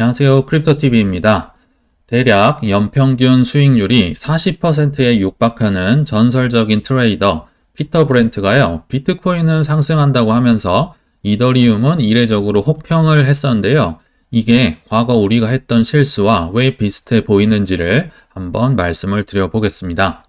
안녕하세요. 크립토TV입니다. 대략 연평균 수익률이 40%에 육박하는 전설적인 트레이더 피터 브렌트가요. 비트코인은 상승한다고 하면서 이더리움은 이례적으로 혹평을 했었는데요. 이게 과거 우리가 했던 실수와 왜 비슷해 보이는지를 한번 말씀을 드려보겠습니다.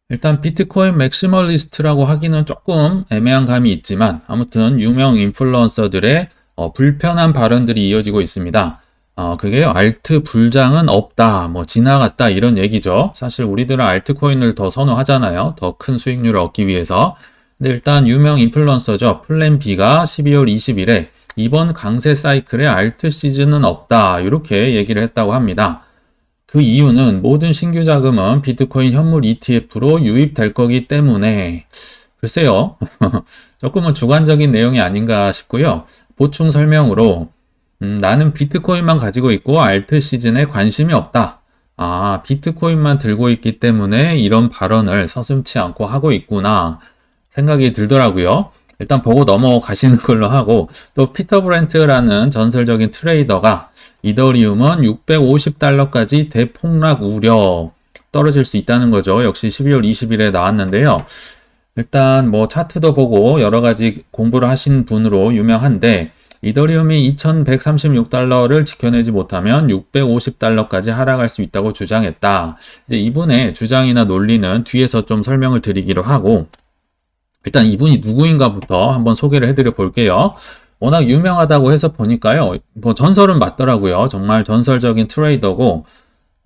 일단 비트코인 맥시멀리스트라고 하기는 조금 애매한 감이 있지만 아무튼 유명 인플루언서들의 불편한 발언들이 이어지고 있습니다. 그게 알트 불장은 없다, 뭐 지나갔다 이런 얘기죠. 사실 우리들은 알트코인을 더 선호하잖아요. 더 큰 수익률을 얻기 위해서. 근데 일단 유명 인플루언서죠. 플랜 B가 12월 20일에 이번 강세 사이클에 알트 시즌은 없다 이렇게 얘기를 했다고 합니다. 그 이유는 모든 신규 자금은 비트코인 현물 ETF로 유입될 거기 때문에 글쎄요. 조금은 주관적인 내용이 아닌가 싶고요. 보충 설명으로 나는 비트코인만 가지고 있고 알트 시즌에 관심이 없다. 비트코인만 들고 있기 때문에 이런 발언을 서슴지 않고 하고 있구나 생각이 들더라고요. 일단 보고 넘어가시는 걸로 하고 또 피터 브렌트라는 전설적인 트레이더가 이더리움은 650달러까지 대폭락 우려 떨어질 수 있다는 거죠. 역시 12월 20일에 나왔는데요. 일단 뭐 차트도 보고 여러 가지 공부를 하신 분으로 유명한데 이더리움이 2136달러를 지켜내지 못하면 650달러까지 하락할 수 있다고 주장했다. 이제 이분의 주장이나 논리는 뒤에서 좀 설명을 드리기로 하고 일단 이분이 누구인가부터 한번 소개를 해드려 볼게요. 워낙 유명하다고 해서 보니까요. 뭐 전설은 맞더라고요. 정말 전설적인 트레이더고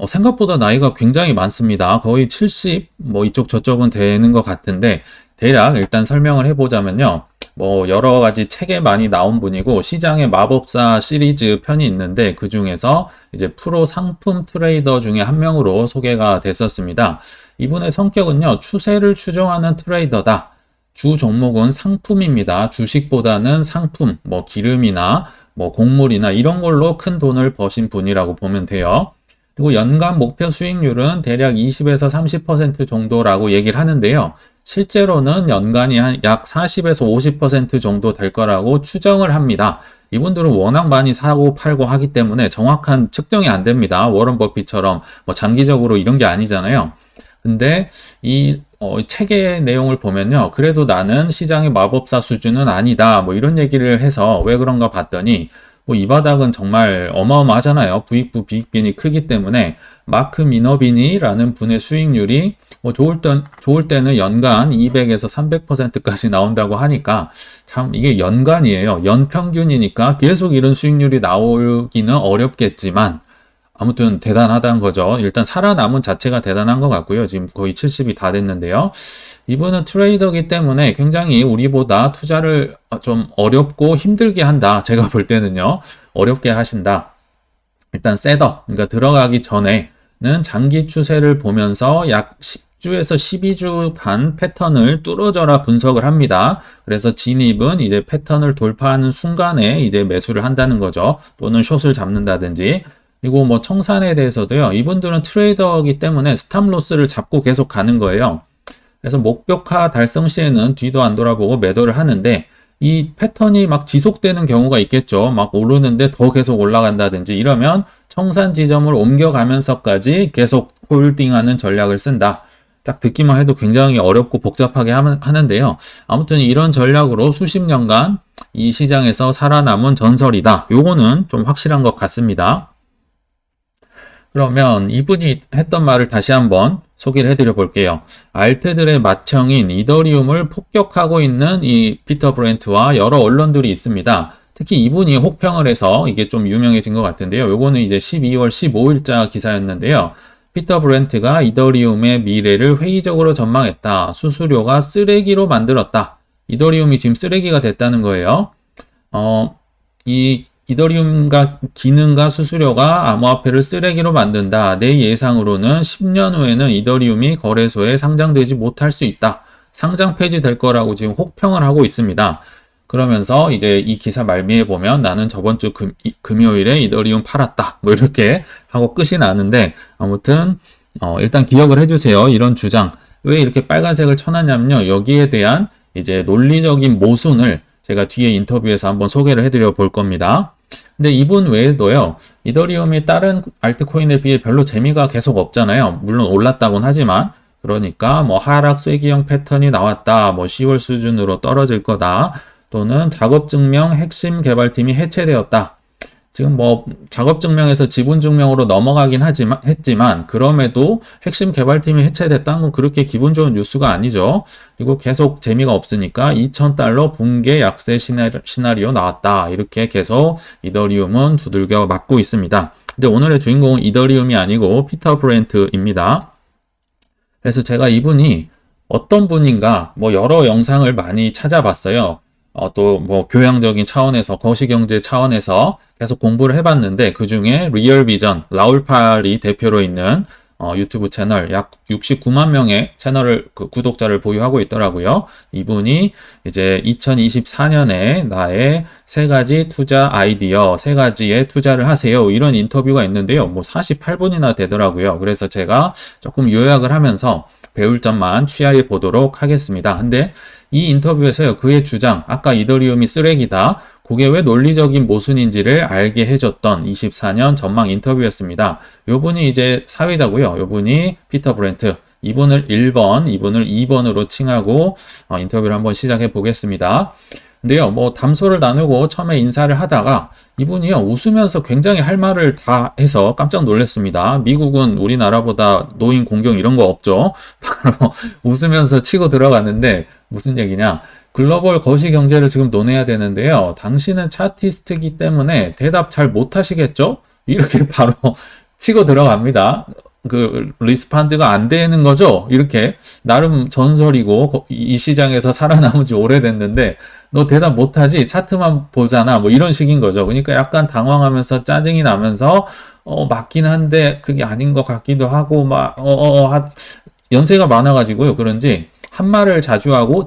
생각보다 나이가 굉장히 많습니다. 거의 70, 뭐 이쪽 저쪽은 되는 것 같은데 대략 일단 설명을 해보자면요. 뭐 여러 가지 책에 많이 나온 분이고 시장에 마법사 시리즈 편이 있는데 그 중에서 이제 프로 상품 트레이더 중에 한 명으로 소개가 됐었습니다. 이분의 성격은요. 추세를 추종하는 트레이더다. 주 종목은 상품입니다. 주식보다는 상품, 뭐 기름이나 뭐 곡물이나 이런 걸로 큰 돈을 버신 분이라고 보면 돼요. 그리고 연간 목표 수익률은 대략 20에서 30% 정도라고 얘기를 하는데요. 실제로는 연간이 한 약 40에서 50% 정도 될 거라고 추정을 합니다. 이분들은 워낙 많이 사고 팔고 하기 때문에 정확한 측정이 안 됩니다. 워런 버핏처럼 뭐 장기적으로 이런 게 아니잖아요. 근데 이 책의 내용을 보면요. 그래도 나는 시장의 마법사 수준은 아니다. 뭐 이런 얘기를 해서 왜 그런가 봤더니 뭐 이 바닥은 정말 어마어마하잖아요. 부익부 비익빈이 크기 때문에 마크 미너비니라는 분의 수익률이 뭐 좋을 때는 연간 200에서 300%까지 나온다고 하니까 참 이게 연간이에요. 연평균이니까 계속 이런 수익률이 나오기는 어렵겠지만 아무튼 대단하다는 거죠. 일단 살아남은 자체가 대단한 것 같고요. 지금 거의 70이 다 됐는데요. 이분은 트레이더기 때문에 굉장히 우리보다 투자를 좀 어렵고 힘들게 한다. 제가 볼 때는요. 어렵게 하신다. 일단 셋업, 그러니까 들어가기 전에는 장기 추세를 보면서 약 10주에서 12주 간 패턴을 뚫어져라 분석을 합니다. 그래서 진입은 이제 패턴을 돌파하는 순간에 이제 매수를 한다는 거죠. 또는 숏을 잡는다든지. 그리고 뭐 청산에 대해서도요. 이분들은 트레이더이기 때문에 스탑로스를 잡고 계속 가는 거예요. 그래서 목표가 달성 시에는 뒤도 안 돌아보고 매도를 하는데 이 패턴이 막 지속되는 경우가 있겠죠. 막 오르는데 더 계속 올라간다든지 이러면 청산 지점을 옮겨가면서까지 계속 홀딩하는 전략을 쓴다. 딱 듣기만 해도 굉장히 어렵고 복잡하게 하는데요. 아무튼 이런 전략으로 수십 년간 이 시장에서 살아남은 전설이다. 요거는 좀 확실한 것 같습니다. 그러면 이분이 했던 말을 다시 한번 소개를 해드려 볼게요. 알트들의 맏형인 이더리움을 폭격하고 있는 이 피터 브렌트와 여러 언론들이 있습니다. 특히 이분이 혹평을 해서 이게 좀 유명해진 것 같은데요. 요거는 이제 12월 15일자 기사였는데요. 피터 브렌트가 이더리움의 미래를 회의적으로 전망했다. 수수료가 쓰레기로 만들었다. 이더리움이 지금 쓰레기가 됐다는 거예요. 이 이더리움과 기능과 수수료가 암호화폐를 쓰레기로 만든다. 내 예상으로는 10년 후에는 이더리움이 거래소에 상장되지 못할 수 있다. 상장 폐지될 거라고 지금 혹평을 하고 있습니다. 그러면서 이제 이 기사 말미에 보면 나는 저번 주 금요일에 이더리움 팔았다. 뭐 이렇게 하고 끝이 나는데 아무튼 일단 기억을 해주세요. 이런 주장. 왜 이렇게 빨간색을 쳐놨냐면요. 여기에 대한 이제 논리적인 모순을 제가 뒤에 인터뷰에서 한번 소개를 해드려 볼 겁니다. 근데 이분 외에도요, 이더리움이 다른 알트코인에 비해 별로 재미가 계속 없잖아요. 물론 올랐다곤 하지만. 그러니까 뭐 하락 쐐기형 패턴이 나왔다, 뭐 10월 수준으로 떨어질 거다, 또는 작업 증명 핵심 개발팀이 해체되었다. 지금 뭐 작업 증명에서 지분 증명으로 넘어가긴 했지만 그럼에도 핵심 개발팀이 해체됐다는 건 그렇게 기분 좋은 뉴스가 아니죠. 그리고 계속 재미가 없으니까 2,000달러 붕괴 약세 시나리오 나왔다. 이렇게 계속 이더리움은 두들겨 맞고 있습니다. 근데 오늘의 주인공은 이더리움이 아니고 피터 브렌트입니다. 그래서 제가 이분이 어떤 분인가 뭐 여러 영상을 많이 찾아봤어요. 또 뭐 교양적인 차원에서 거시경제 차원에서 계속 공부를 해봤는데 그 중에 리얼비전 라울팔이 대표로 있는 유튜브 채널 약 69만 명의 채널을 구독자를 보유하고 있더라고요. 이분이 이제 2024년에 나의 3가지 투자 아이디어 3가지에 투자를 하세요. 이런 인터뷰가 있는데요. 뭐 48분이나 되더라고요. 그래서 제가 조금 요약을 하면서 배울 점만 취하해 보도록 하겠습니다. 근데 이 인터뷰에서요, 그의 주장, 아까 이더리움이 쓰레기다, 그게 왜 논리적인 모순인지를 알게 해줬던 24년 전망 인터뷰였습니다. 요분이 이제 사회자고요. 요분이 피터 브렌트. 이분을 1번, 이분을 2번으로 칭하고 인터뷰를 한번 시작해 보겠습니다. 근데요, 뭐 담소를 나누고 처음에 인사를 하다가 이분이요, 웃으면서 굉장히 할 말을 다 해서 깜짝 놀랐습니다. 미국은 우리나라보다 노인 공경 이런 거 없죠. 바로 웃으면서 치고 들어갔는데 무슨 얘기냐? 글로벌 거시 경제를 지금 논해야 되는데요. 당신은 차티스트이기 때문에 대답 잘 못하시겠죠? 이렇게 바로 치고 들어갑니다. 그 리스판드가 안 되는 거죠? 이렇게 나름 전설이고 이 시장에서 살아남은 지 오래됐는데 너 대답 못하지? 차트만 보잖아. 뭐 이런 식인 거죠. 그러니까 약간 당황하면서 짜증이 나면서 맞긴 한데 그게 아닌 것 같기도 하고 막 연세가 많아가지고요. 그런지 한 말을 자주 하고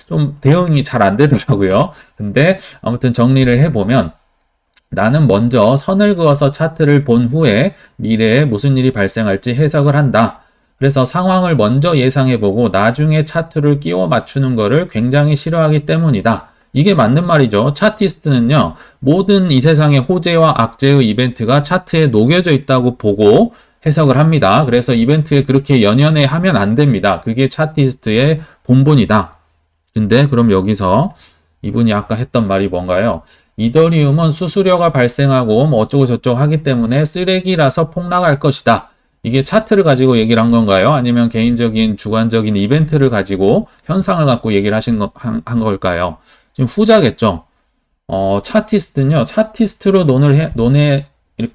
좀 대응이 잘 안 되더라고요. 근데 아무튼 정리를 해보면 나는 먼저 선을 그어서 차트를 본 후에 미래에 무슨 일이 발생할지 해석을 한다. 그래서 상황을 먼저 예상해보고 나중에 차트를 끼워 맞추는 거를 굉장히 싫어하기 때문이다. 이게 맞는 말이죠. 차티스트는요, 모든 이 세상의 호재와 악재의 이벤트가 차트에 녹여져 있다고 보고 해석을 합니다. 그래서 이벤트에 그렇게 연연해 하면 안 됩니다. 그게 차티스트의 본분이다. 근데 그럼 여기서 이분이 아까 했던 말이 뭔가요? 이더리움은 수수료가 발생하고 뭐 어쩌고 저쩌고 하기 때문에 쓰레기라서 폭락할 것이다. 이게 차트를 가지고 얘기를 한 건가요? 아니면 개인적인 주관적인 이벤트를 가지고 현상을 갖고 얘기를 한 걸까요? 지금 후자겠죠. 차티스트는요, 차티스트로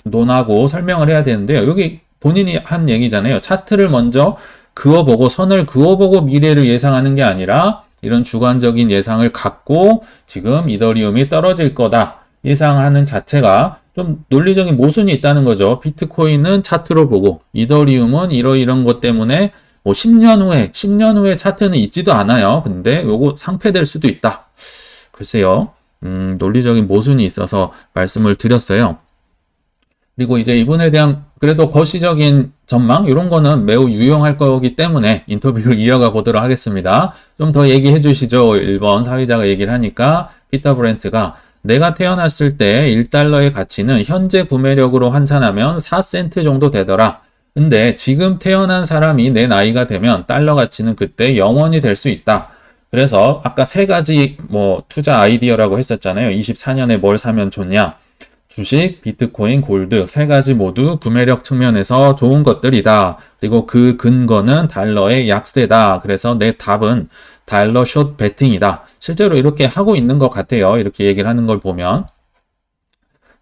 논하고 설명을 해야 되는데요. 여기 본인이 한 얘기잖아요. 차트를 먼저 그어보고 선을 그어보고 미래를 예상하는 게 아니라 이런 주관적인 예상을 갖고 지금 이더리움이 떨어질 거다 예상하는 자체가 좀 논리적인 모순이 있다는 거죠. 비트코인은 차트로 보고 이더리움은 이런 것 때문에 뭐 10년 후에 차트는 있지도 않아요. 근데 요거 상폐될 수도 있다. 글쎄요. 논리적인 모순이 있어서 말씀을 드렸어요. 그리고 이제 이분에 대한 그래도 거시적인 전망 이런 거는 매우 유용할 거기 때문에 인터뷰를 이어가 보도록 하겠습니다. 좀 더 얘기해 주시죠. 1번 사회자가 얘기를 하니까 피터 브렌트가 내가 태어났을 때 1달러의 가치는 현재 구매력으로 환산하면 4센트 정도 되더라. 근데 지금 태어난 사람이 내 나이가 되면 달러 가치는 그때 0원이 될 수 있다. 그래서 아까 3가지 뭐 투자 아이디어라고 했었잖아요. 24년에 뭘 사면 좋냐? 주식, 비트코인, 골드 3가지 모두 구매력 측면에서 좋은 것들이다. 그리고 그 근거는 달러의 약세다. 그래서 내 답은 달러 숏 베팅이다. 실제로 이렇게 하고 있는 것 같아요. 이렇게 얘기를 하는 걸 보면.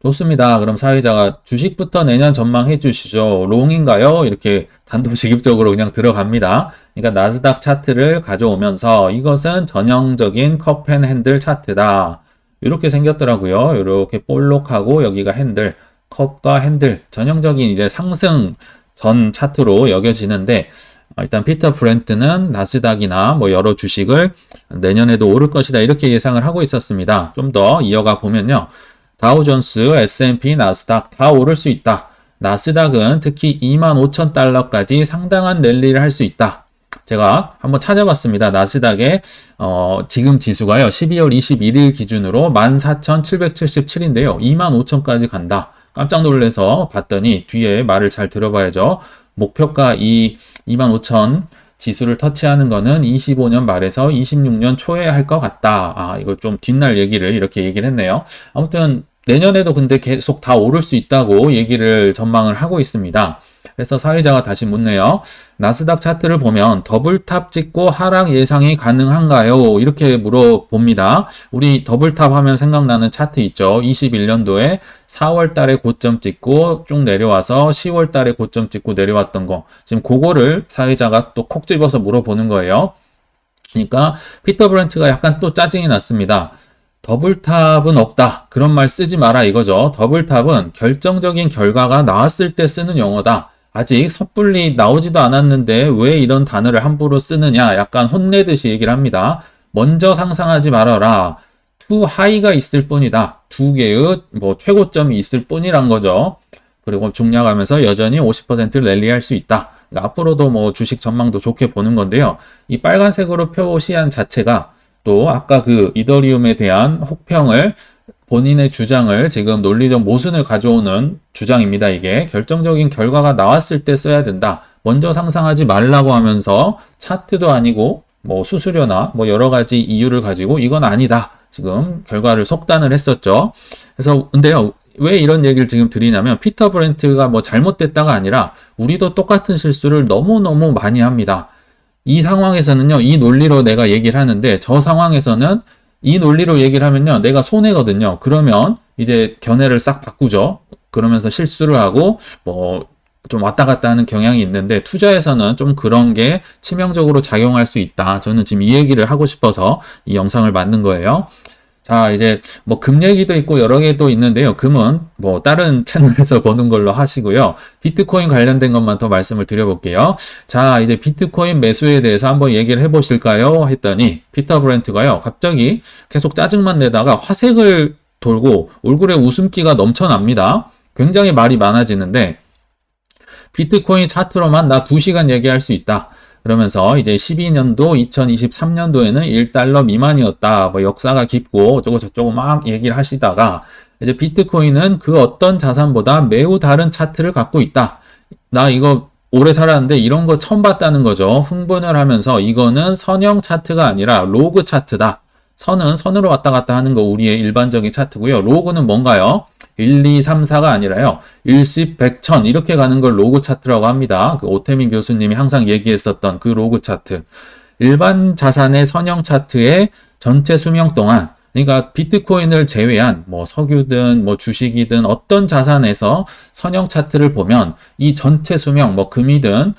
좋습니다. 그럼 사회자가 주식부터 내년 전망해 주시죠. 롱인가요? 이렇게 단도직입적으로 그냥 들어갑니다. 그러니까 나스닥 차트를 가져오면서 이것은 전형적인 컵앤핸들 차트다. 이렇게 생겼더라고요. 이렇게 볼록하고 여기가 핸들, 컵과 핸들, 전형적인 이제 상승 전 차트로 여겨지는데 일단 피터 브렌트는 나스닥이나 뭐 여러 주식을 내년에도 오를 것이다 이렇게 예상을 하고 있었습니다. 좀 더 이어가 보면요. 다우존스, S&P, 나스닥 다 오를 수 있다. 나스닥은 특히 25,000달러까지 상당한 랠리를 할 수 있다. 제가 한번 찾아봤습니다. 나스닥의 지금 지수가요. 12월 21일 기준으로 14,777인데요. 25,000까지 간다. 깜짝 놀라서 봤더니 뒤에 말을 잘 들어봐야죠. 목표가 이 25,000 지수를 터치하는 거는 25년 말에서 26년 초에 할 것 같다. 이거 좀 뒷날 얘기를 이렇게 얘기를 했네요. 아무튼 내년에도 근데 계속 다 오를 수 있다고 얘기를 전망을 하고 있습니다. 그래서 사회자가 다시 묻네요. 나스닥 차트를 보면 더블탑 찍고 하락 예상이 가능한가요? 이렇게 물어봅니다. 우리 더블탑 하면 생각나는 차트 있죠. 21년도에 4월 달에 고점 찍고 쭉 내려와서 10월 달에 고점 찍고 내려왔던 거. 지금 그거를 사회자가 또 콕 집어서 물어보는 거예요. 그러니까 피터 브렌트가 약간 또 짜증이 났습니다. 더블탑은 없다. 그런 말 쓰지 마라 이거죠. 더블탑은 결정적인 결과가 나왔을 때 쓰는 용어다. 아직 섣불리 나오지도 않았는데 왜 이런 단어를 함부로 쓰느냐. 약간 혼내듯이 얘기를 합니다. 먼저 상상하지 말아라. 투 하이가 있을 뿐이다. 두 개의 최고점이 있을 뿐이란 거죠. 그리고 중략하면서 여전히 50%를 랠리할 수 있다. 그러니까 앞으로도 주식 전망도 좋게 보는 건데요. 이 빨간색으로 표시한 자체가 또 아까 그 이더리움에 대한 혹평을 본인의 주장을 지금 논리적 모순을 가져오는 주장입니다. 이게 결정적인 결과가 나왔을 때 써야 된다. 먼저 상상하지 말라고 하면서 차트도 아니고 수수료나 여러 가지 이유를 가지고 이건 아니다. 지금 결과를 속단을 했었죠. 그래서 근데요. 왜 이런 얘기를 지금 드리냐면 피터 브렌트가 잘못됐다가 아니라 우리도 똑같은 실수를 너무너무 많이 합니다. 이 상황에서는요, 이 논리로 내가 얘기를 하는데, 저 상황에서는 이 논리로 얘기를 하면요, 내가 손해거든요. 그러면 이제 견해를 싹 바꾸죠. 그러면서 실수를 하고, 좀 왔다 갔다 하는 경향이 있는데, 투자에서는 좀 그런 게 치명적으로 작용할 수 있다. 저는 지금 이 얘기를 하고 싶어서 이 영상을 만든 거예요. 자, 이제 금 얘기도 있고 여러 개도 있는데요. 금은 다른 채널에서 보는 걸로 하시고요. 비트코인 관련된 것만 더 말씀을 드려볼게요. 자, 이제 비트코인 매수에 대해서 한번 얘기를 해보실까요? 했더니 피터 브렌트가요. 갑자기 계속 짜증만 내다가 화색을 돌고 얼굴에 웃음기가 넘쳐납니다. 굉장히 말이 많아지는데 비트코인 차트로만 나 2시간 얘기할 수 있다. 그러면서 이제 12년도, 2023년도에는 1달러 미만이었다. 역사가 깊고 어쩌고 저쩌고 막 얘기를 하시다가 이제 비트코인은 그 어떤 자산보다 매우 다른 차트를 갖고 있다. 나 이거 오래 살았는데 이런 거 처음 봤다는 거죠. 흥분을 하면서 이거는 선형 차트가 아니라 로그 차트다. 선은 선으로 왔다 갔다 하는 거 우리의 일반적인 차트고요. 로그는 뭔가요? 1, 2, 3, 4가 아니라요. 1, 10, 100, 1000 이렇게 가는 걸 로그 차트라고 합니다. 그 오태민 교수님이 항상 얘기했었던 그 로그 차트. 일반 자산의 선형 차트의 전체 수명 동안 그러니까 비트코인을 제외한 석유든 주식이든 어떤 자산에서 선형 차트를 보면 이 전체 수명 금이든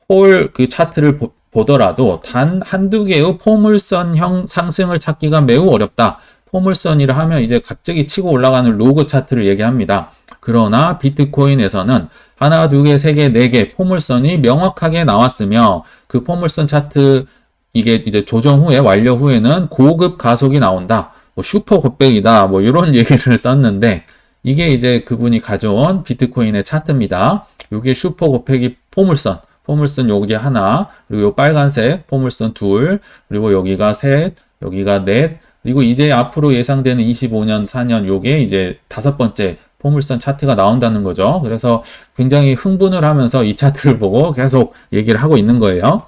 홀 그 차트를 보더라도 단 한두 개의 포물선형 상승을 찾기가 매우 어렵다. 포물선이라 하면 이제 갑자기 치고 올라가는 로그 차트를 얘기합니다. 그러나 비트코인에서는 하나, 두 개, 세 개, 네 개 포물선이 명확하게 나왔으며 그 포물선 차트 이게 이제 조정 후에 완료 후에는 고급 가속이 나온다. 슈퍼 곱백이다. 이런 얘기를 썼는데 이게 이제 그분이 가져온 비트코인의 차트입니다. 이게 슈퍼 곱백이 포물선. 포물선 여기 하나, 그리고 요 빨간색 포물선 둘, 그리고 여기가 셋, 여기가 넷, 그리고 이제 앞으로 예상되는 25년, 4년 요게 이제 5번째 포물선 차트가 나온다는 거죠. 그래서 굉장히 흥분을 하면서 이 차트를 보고 계속 얘기를 하고 있는 거예요.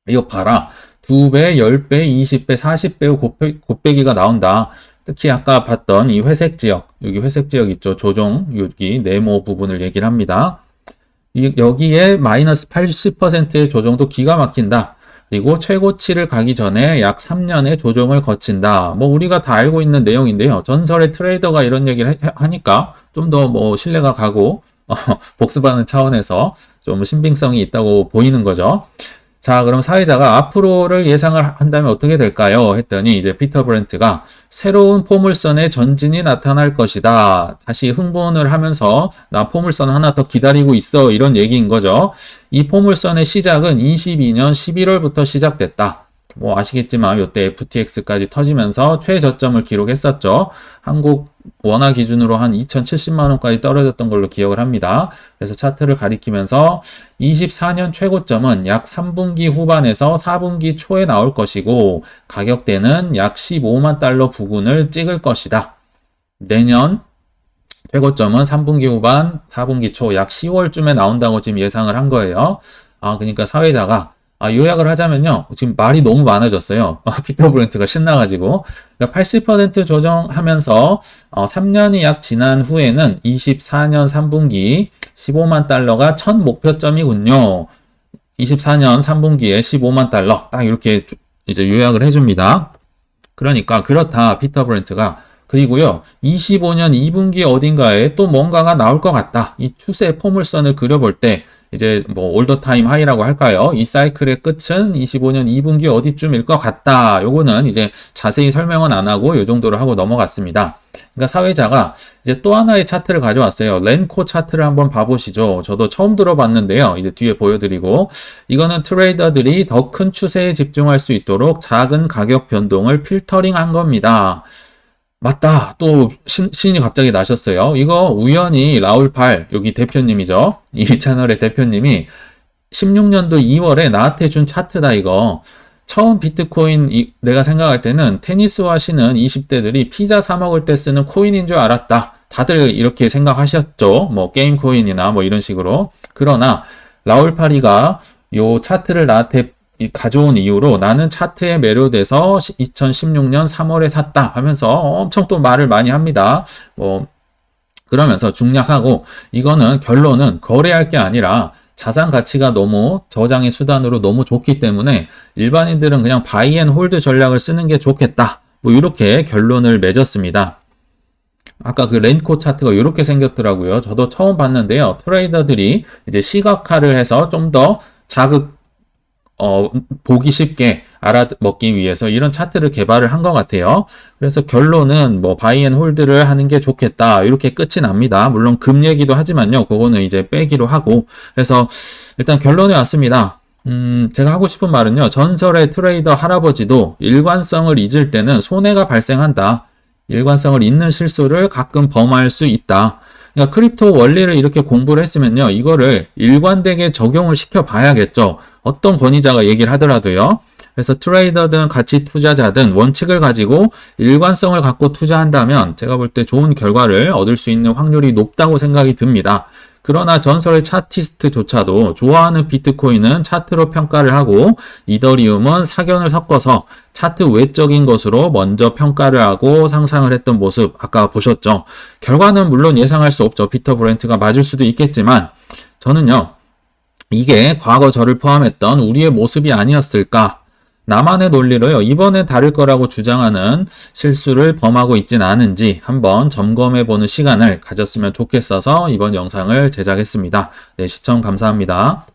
이거 봐라. 2배, 10배, 20배, 40배 곱빼기가 나온다. 특히 아까 봤던 이 회색 지역, 여기 회색 지역 있죠. 조정, 여기 네모 부분을 얘기를 합니다. 여기에 마이너스 80%의 조정도 기가 막힌다. 그리고 최고치를 가기 전에 약 3년의 조정을 거친다. 우리가 다 알고 있는 내용인데요. 전설의 트레이더가 이런 얘기를 하니까 좀 더 신뢰가 가고 복습하는 차원에서 좀 신빙성이 있다고 보이는 거죠. 자, 그럼 사회자가 앞으로를 예상을 한다면 어떻게 될까요? 했더니 이제 피터 브렌트가 새로운 포물선의 전진이 나타날 것이다. 다시 흥분을 하면서 나 포물선 하나 더 기다리고 있어. 이런 얘기인 거죠. 이 포물선의 시작은 22년 11월부터 시작됐다. 뭐 아시겠지만 이때 FTX까지 터지면서 최저점을 기록했었죠. 한국 원화 기준으로 한 2,070만 원까지 떨어졌던 걸로 기억을 합니다. 그래서 차트를 가리키면서 24년 최고점은 약 3분기 후반에서 4분기 초에 나올 것이고 가격대는 약 15만 달러 부근을 찍을 것이다. 내년 최고점은 3분기 후반, 4분기 초 약 10월쯤에 나온다고 지금 예상을 한 거예요. 그러니까 사회자가 요약을 하자면요. 지금 말이 너무 많아졌어요. 피터 브렌트가 신나가지고. 그러니까 80% 조정하면서 3년이 약 지난 후에는 24년 3분기 15만 달러가 첫 목표점이군요. 24년 3분기에 15만 달러. 딱 이렇게 이제 요약을 해줍니다. 그러니까 그렇다. 피터 브렌트가. 그리고요, 25년 2분기 어딘가에 또 뭔가가 나올 것 같다. 이 추세 포물선을 그려볼 때, 이제 뭐 올더 타임 하이라고 할까요? 이 사이클의 끝은 25년 2분기 어디쯤일 것 같다. 요거는 이제 자세히 설명은 안 하고 요 정도로 하고 넘어갔습니다. 그러니까 사회자가 이제 또 하나의 차트를 가져왔어요. 렌코 차트를 한번 봐보시죠. 저도 처음 들어봤는데요. 이제 뒤에 보여드리고, 이거는 트레이더들이 더 큰 추세에 집중할 수 있도록 작은 가격 변동을 필터링한 겁니다. 맞다. 또 신이 갑자기 나셨어요. 이거 우연히 라울팔 여기 대표님이죠. 이 채널의 대표님이 16년도 2월에 나한테 준 차트다 이거. 처음 비트코인 내가 생각할 때는 테니스와 신은 20대들이 피자 사 먹을 때 쓰는 코인인 줄 알았다. 다들 이렇게 생각하셨죠. 뭐 게임 코인이나 뭐 이런 식으로. 그러나 라울파리가 요 차트를 나한테 가져온 이후로 나는 차트에 매료돼서 2016년 3월에 샀다 하면서 엄청 또 말을 많이 합니다. 그러면서 중략하고 이거는 결론은 거래할 게 아니라 자산 가치가 너무 저장의 수단으로 너무 좋기 때문에 일반인들은 그냥 바이 앤 홀드 전략을 쓰는 게 좋겠다. 뭐 이렇게 결론을 맺었습니다. 아까 그 렌코 차트가 이렇게 생겼더라고요. 저도 처음 봤는데요. 트레이더들이 이제 시각화를 해서 좀 더 보기 쉽게 알아먹기 위해서 이런 차트를 개발을 한 것 같아요. 그래서 결론은 뭐 바이 앤 홀드를 하는 게 좋겠다. 이렇게 끝이 납니다. 물론 금 얘기도 하지만요. 그거는 이제 빼기로 하고. 그래서 일단 결론에 왔습니다. 제가 하고 싶은 말은요. 전설의 트레이더 할아버지도 일관성을 잊을 때는 손해가 발생한다. 일관성을 잊는 실수를 가끔 범할 수 있다. 그러니까 크립토 원리를 이렇게 공부를 했으면요. 이거를 일관되게 적용을 시켜 봐야겠죠. 어떤 권위자가 얘기를 하더라도요. 그래서 트레이더든 가치 투자자든 원칙을 가지고 일관성을 갖고 투자한다면 제가 볼 때 좋은 결과를 얻을 수 있는 확률이 높다고 생각이 듭니다. 그러나 전설의 차티스트조차도 좋아하는 비트코인은 차트로 평가를 하고 이더리움은 사견을 섞어서 차트 외적인 것으로 먼저 평가를 하고 상상을 했던 모습 아까 보셨죠. 결과는 물론 예상할 수 없죠. 피터 브렌트가 맞을 수도 있겠지만 저는요. 이게 과거 저를 포함했던 우리의 모습이 아니었을까. 나만의 논리로요. 이번에 다를 거라고 주장하는 실수를 범하고 있진 않은지 한번 점검해보는 시간을 가졌으면 좋겠어서 이번 영상을 제작했습니다. 네, 시청 감사합니다.